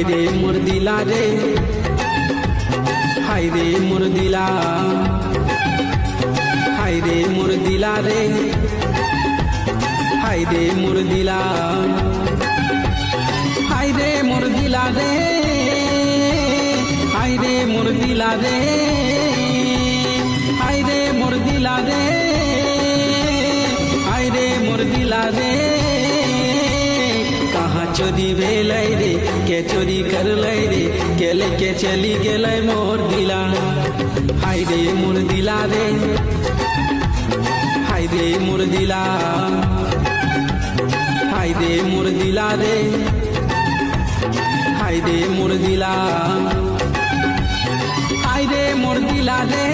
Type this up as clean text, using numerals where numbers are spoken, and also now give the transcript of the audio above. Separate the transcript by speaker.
Speaker 1: হাইরে মোর দিলা রে, হাইরে মোর দিলা, হাইরে মোর দিলা রে, হাইরে মোর দিলা, হাইরে মোর দিলা রে, হাইরে মোর দিলা রে, হাইরে মোর দিলা রে, হাইরে মোর দিলা রে। कहाँ चोरी भेलै रे, के चोरी करलै रे, के लेके चली गेलै मोर दिला। हाय रे मोर दिला रे, हाय रे मोर दिला, हाय रे मोर दिला रे, हाय रे मोर दिला, हाय रे मोर दिला रे।